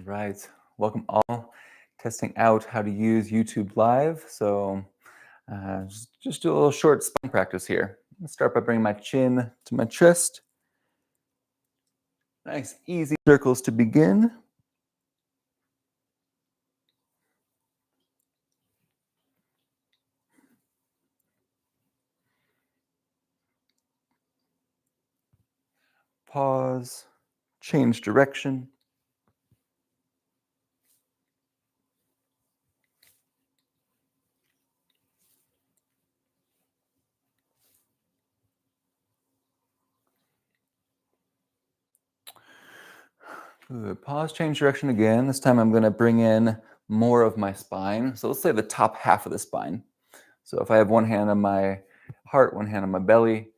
right. Welcome all. Testing out how to use YouTube Live. So just do a little short spine practice here. Let's start by bringing my chin to my chest. Nice, easy circles to begin. Pause, change direction. Good. Pause, change direction again. This time I'm going to bring in more of my spine. So let's say the top half of the spine. So if I have one hand on my heart, one hand on my belly,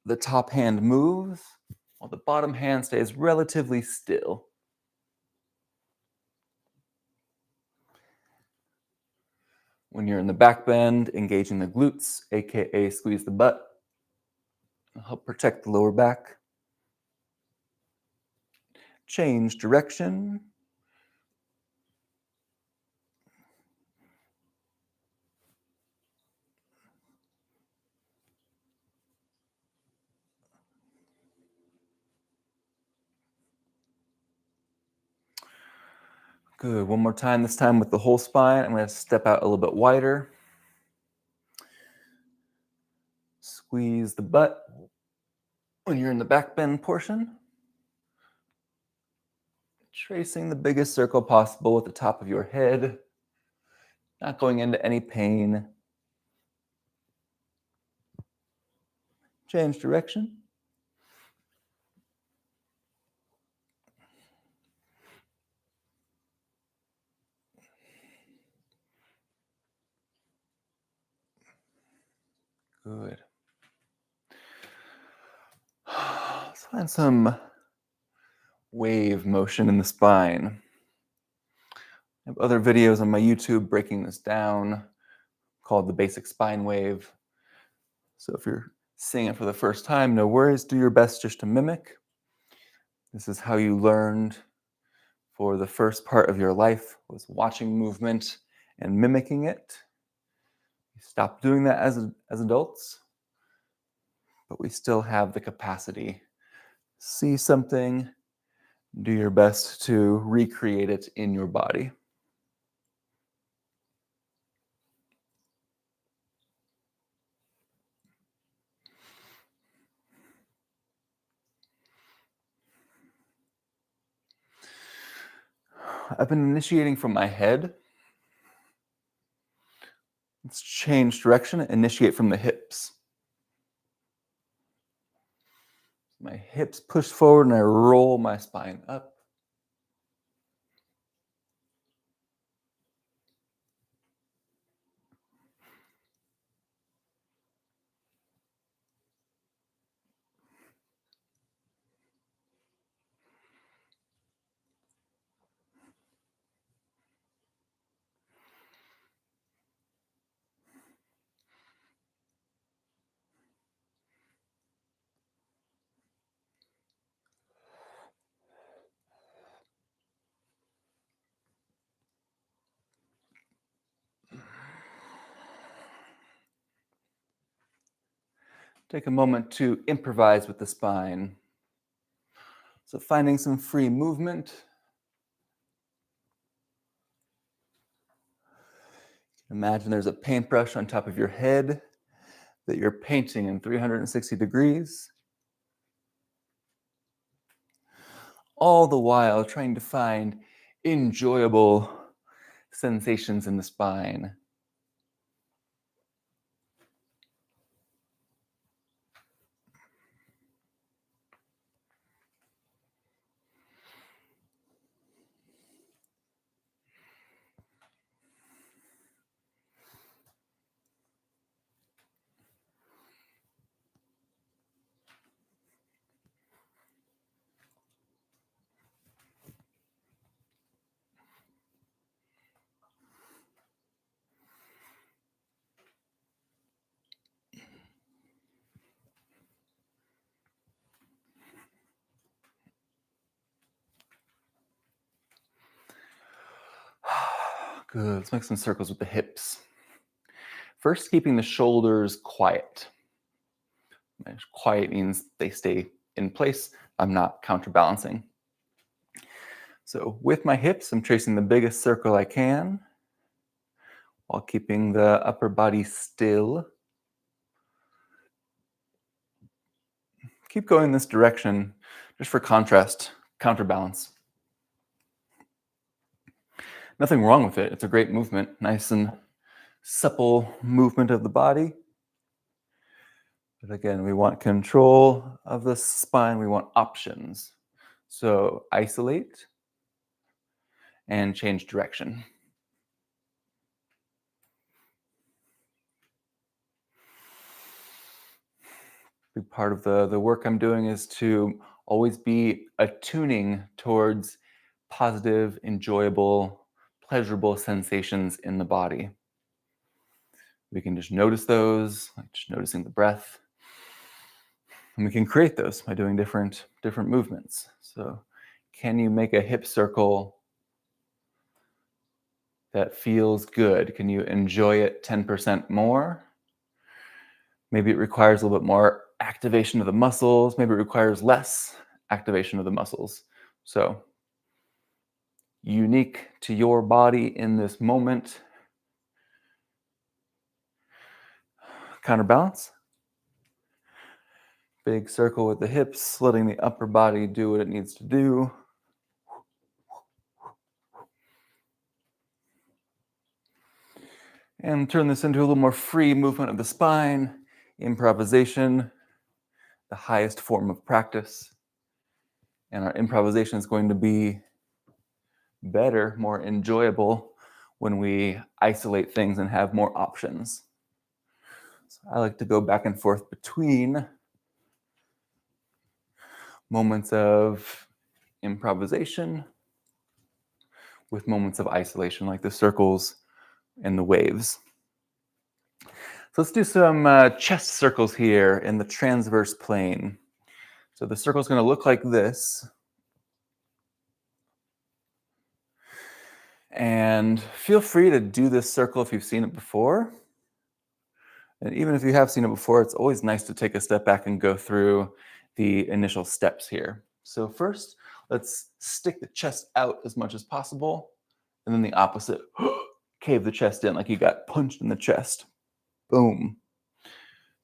the top hand moves while the bottom hand stays relatively still. When you're in the back bend, engaging the glutes, aka squeeze the butt, help protect the lower back. Change direction. Good. One more time, this time with the whole spine. I'm going to step out a little bit wider. Squeeze the butt when you're in the back bend portion. Tracing the biggest circle possible at the top of your head. Not going into any pain. Change direction. Good. Let's find some wave motion in the spine. I have other videos on my YouTube breaking this down called the basic spine wave. So if you're seeing it for the first time, no worries. Do your best just to mimic. This is how you learned for the first part of your life, was watching movement and mimicking it. We stopped doing that as adults, but we still have the capacity. See something, do your best to recreate it in your body. I've been initiating from my head. Let's change direction, initiate from the hips. My hips push forward and I roll my spine up. Take a moment to improvise with the spine. So finding some free movement. Imagine there's a paintbrush on top of your head that you're painting in 360 degrees. All the while trying to find enjoyable sensations in the spine. Good. Let's make some circles with the hips. First, keeping the shoulders quiet. Quiet means they stay in place. I'm not counterbalancing. So with my hips, I'm tracing the biggest circle I can while keeping the upper body still. Keep going in this direction just for contrast, counterbalance. Nothing wrong with it. It's a great movement. Nice and supple movement of the body. But again, we want control of the spine. We want options. So isolate and change direction. Big part of the work I'm doing is to always be attuning towards positive, enjoyable, pleasurable sensations in the body. We can just notice those, like just noticing the breath. And we can create those by doing different movements. So can you make a hip circle that feels good? Can you enjoy it 10% more? Maybe it requires a little bit more activation of the muscles. Maybe it requires less activation of the muscles. So unique to your body in this moment. Counterbalance. Big circle with the hips, letting the upper body do what it needs to do. And turn this into a little more free movement of the spine. Improvisation, the highest form of practice. And our improvisation is going to be better, more enjoyable when we isolate things and have more options. So I like to go back and forth between moments of improvisation with moments of isolation, like the circles and the waves. So let's do some chest circles here in the transverse plane. So the circle is going to look like this. And feel free to do this circle if you've seen it before. And even if you have seen it before, it's always nice to take a step back and go through the initial steps here. So first, let's stick the chest out as much as possible. And then the opposite, cave the chest in like you got punched in the chest. Boom.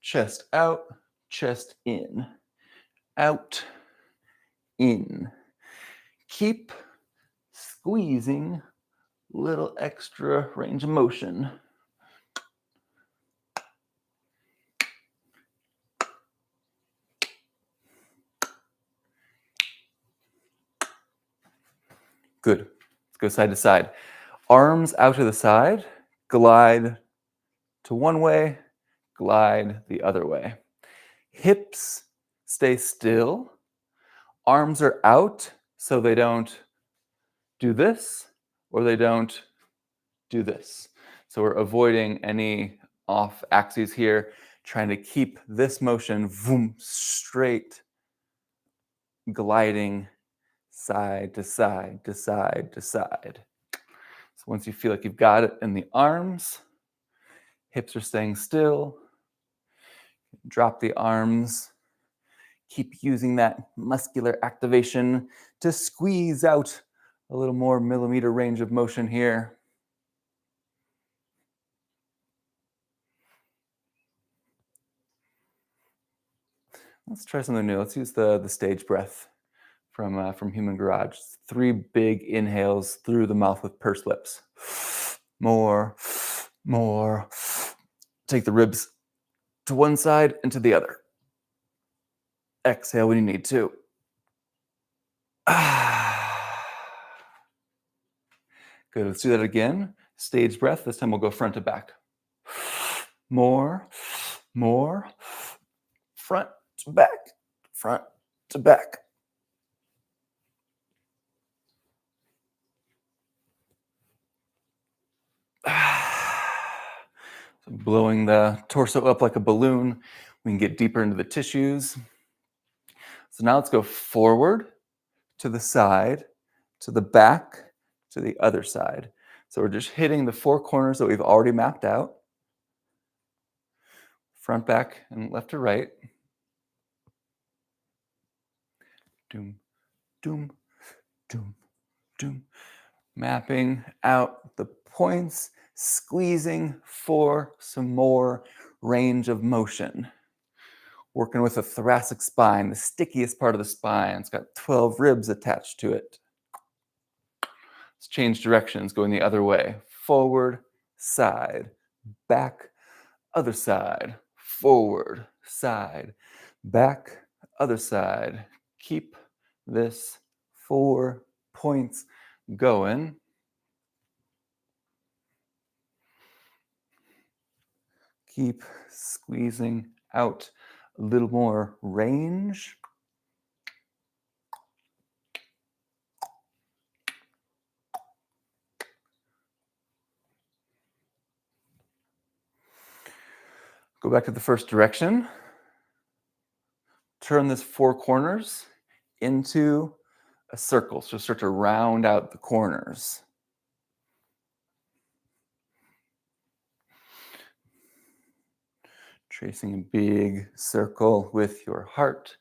Chest out, chest in. Out, in. Keep squeezing, little extra range of motion. Good. Let's go side to side. Arms out to the side, glide to one way, glide the other way. Hips stay still. Arms are out so they don't do this or they don't do this. So we're avoiding any off axes here, trying to keep this motion straight, gliding side to side to side to side. So once you feel like you've got it in the arms, hips are staying still, drop the arms. Keep using that muscular activation to squeeze out a little more millimeter range of motion here. Let's try something new. Let's use the stage breath from Human Garage. 3 big inhales through the mouth with pursed lips. More, more. Take the ribs to one side and to the other. Exhale when you need to. Good, let's do that again. Stage breath, this time we'll go front to back. More, more. Front to back, front to back. So blowing the torso up like a balloon, we can get deeper into the tissues. So now let's go forward, to the side, to the back, to the other side. So we're just hitting the 4 corners that we've already mapped out. Front, back, and left to right. Doom, doom, doom, doom. Mapping out the points, squeezing for some more range of motion. Working with the thoracic spine, the stickiest part of the spine. It's got 12 ribs attached to it. Let's change directions, going the other way. Forward, side, back, other side, forward, side, back, other side. Keep this 4 points going. Keep squeezing out a little more range. Go back to the first direction. Turn this 4 corners into a circle. So start to round out the corners. Tracing a big circle with your heart.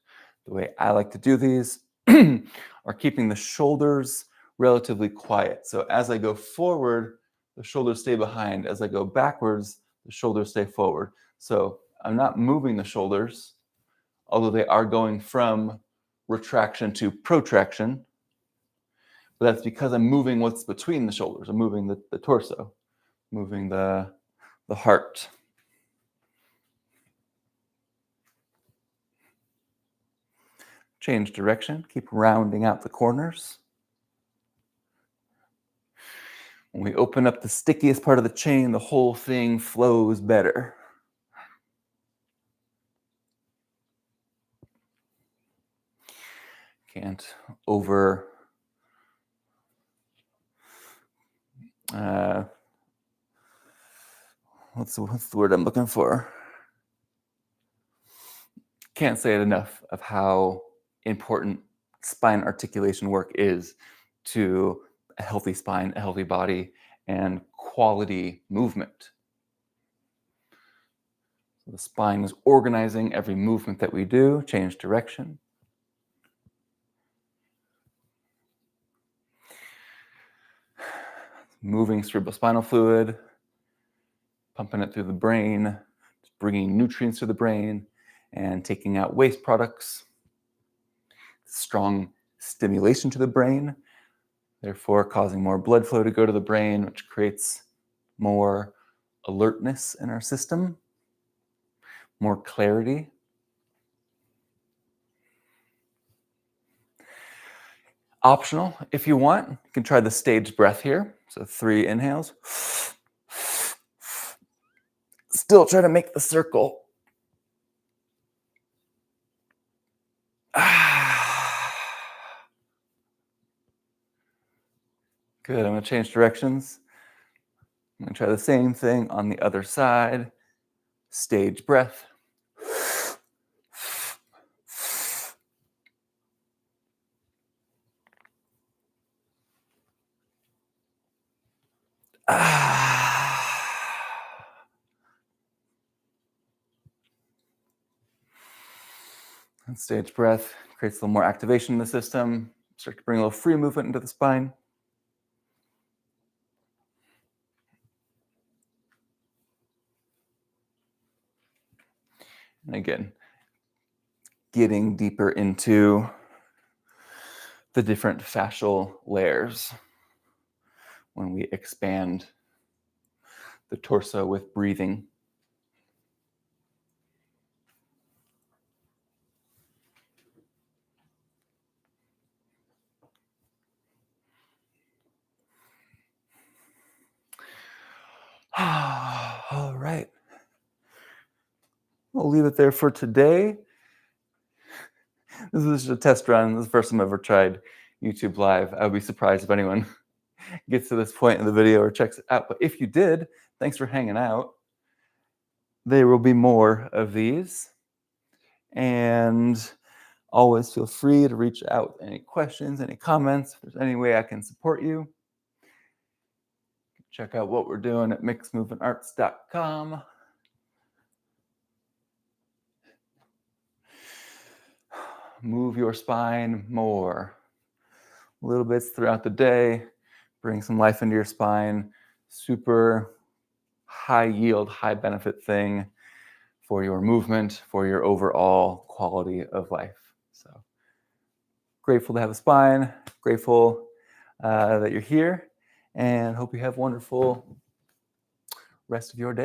The way I like to do these are keeping the shoulders relatively quiet. So as I go forward, the shoulders stay behind. As I go backwards, the shoulders stay forward. So I'm not moving the shoulders, although they are going from retraction to protraction. But that's because I'm moving what's between the shoulders. I'm moving the torso, moving the heart. Change direction, keep rounding out the corners. When we open up the stickiest part of the chain, the whole thing flows better. Can't over what's the word I'm looking for? Can't say it enough of how important spine articulation work is to a healthy spine, a healthy body, and quality movement. So the spine is organizing every movement that we do. Change direction. Moving cerebrospinal fluid, pumping it through the brain, bringing nutrients to the brain, and taking out waste products. Strong stimulation to the brain, therefore causing more blood flow to go to the brain, which creates more alertness in our system, more clarity. Optional, if you want, you can try the staged breath here. So 3 inhales. Still try to make the circle. Good, I'm going to change directions. I'm going to try the same thing on the other side. Stage breath. And stage breath creates a little more activation in the system. Start to bring a little free movement into the spine. And again, getting deeper into the different fascial layers when we expand the torso with breathing. All right. We'll leave it there for today. This is just a test run. This is the first time I've ever tried YouTube Live. I would be surprised if anyone gets to this point in the video or checks it out. But if you did, thanks for hanging out. There will be more of these. And always feel free to reach out with any questions, any comments. If there's any way I can support you, Check out what we're doing at mixedmovementarts.com. Move your spine more. Little bits throughout the day. Bring some life into your spine. Super high yield, high benefit thing for your movement, for your overall quality of life. So grateful to have a spine, grateful that you're here, and hope you have a wonderful rest of your day.